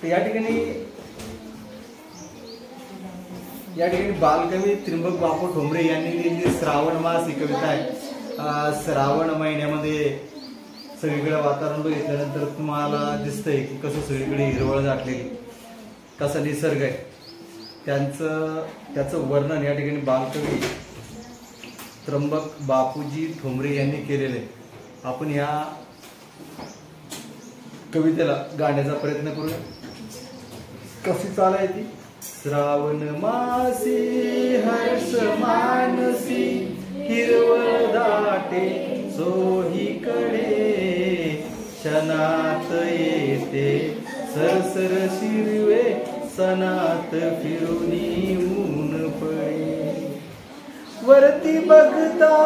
तर या ठिकाणी बालकवी त्र्यंबक बापू ठोंबरे यांनी लिहिलेली श्रावण मास ही कविता आहे। श्रावण महिन्यामध्ये सगळीकडे वातावरण बघितल्यानंतर तुम्हाला दिसतंय की कसं सगळीकडे हिरवळ दाटलेली, कसा निसर्ग आहे, त्याचं वर्णन या ठिकाणी बालकवी त्र्यंबक बापूजी ठोंबरे यांनी केलेले आहे। आपण या कवितेला गाण्याचा प्रयत्न करूया। कशी चाल आहे ती? श्रावण मासी हर्ष मानसी हिरवळ दाटे सोहीकडे, क्षणात येते सरसर शिरवे सणात फिरुनी ऊन पळे। वरती बघता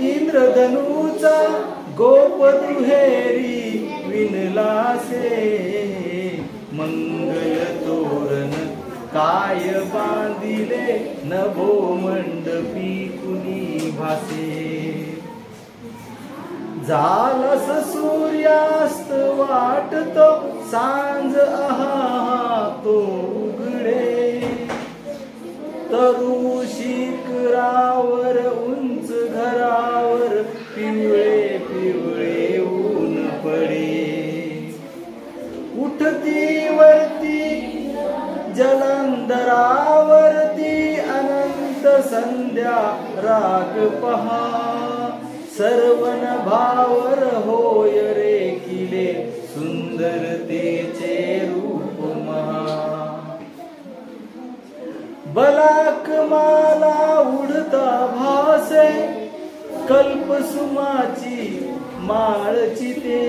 इंद्रधनुचा गोप दुहेरी विणलासे, मंगल तोरण काय बांधिले नभो मंडपी कुणी भासे। झालास सूर्यास्त वाटतो सांज आहा तो उघडे, तरु शिखरावर उंच घरावर पिवळे पिवळे ऊन पडे। उठती वरती जलंधरावरती अनंत संध्या राग पहा, सर्वन भावर होय रे किले सुंदरतेचे रूप महा। बलाक माला उडता भासे कल्पसुमाची माळची ते,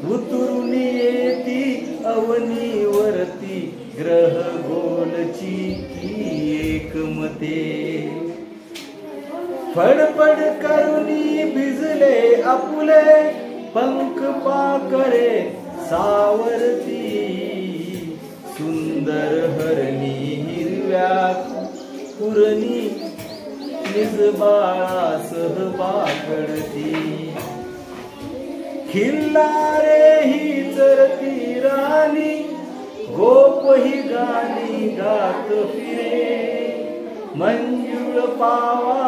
उतरून येती अवनीवरती ग्रह गोलची की एकमते। फडफड करुनी भिजले आपुले पंख पाकरे सावरती, सुंदर हरणी हिरव्या कुरणी निजबाळासह पाकडती। खिल्लारे ही चरती राणी गोप ही गाणी गात फिरे, मंजुळ पावा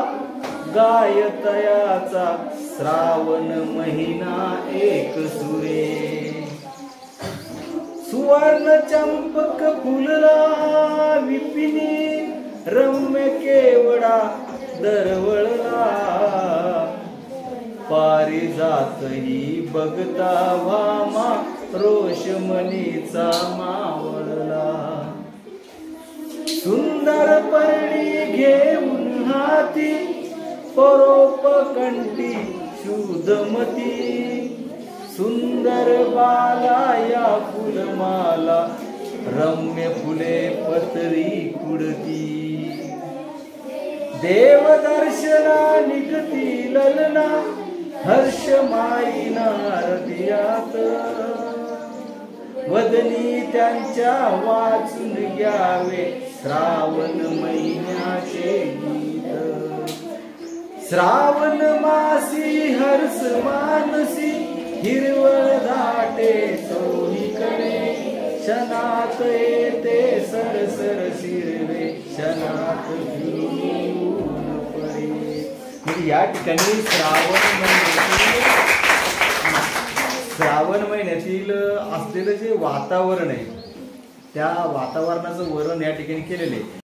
गायतयाचा श्रावण महिना एक सुरे। सुवर्ण चंपक फुलला विपिनी रम्य केवडा दरवळला, पारिजात ही बघता वामा रोषमणीचा मावळला। सुंदर परडी घेऊन हाती परोपकंठी शुद्धमती, सुंदर बाला या फुलमाला रम्य फुले पतरी कुडती। देवदर्शना निघती ललना हर्ष माईना हृदयात, वदनी त्यांच्या वाचून घ्यावे श्रावण महिन्याचे गीत। श्रावण मासी हर्ष मानसी हिरवळ दाटे सोहीकडे, क्षणात येते सरसर शिरवे क्षणात ऊन पडे। म्हणजे या ठिकाणी श्रावण महिन्यातील असलेलं जे वातावरण आहे त्या वातावरणाचं वर्णन या ठिकाणी केलेलं आहे।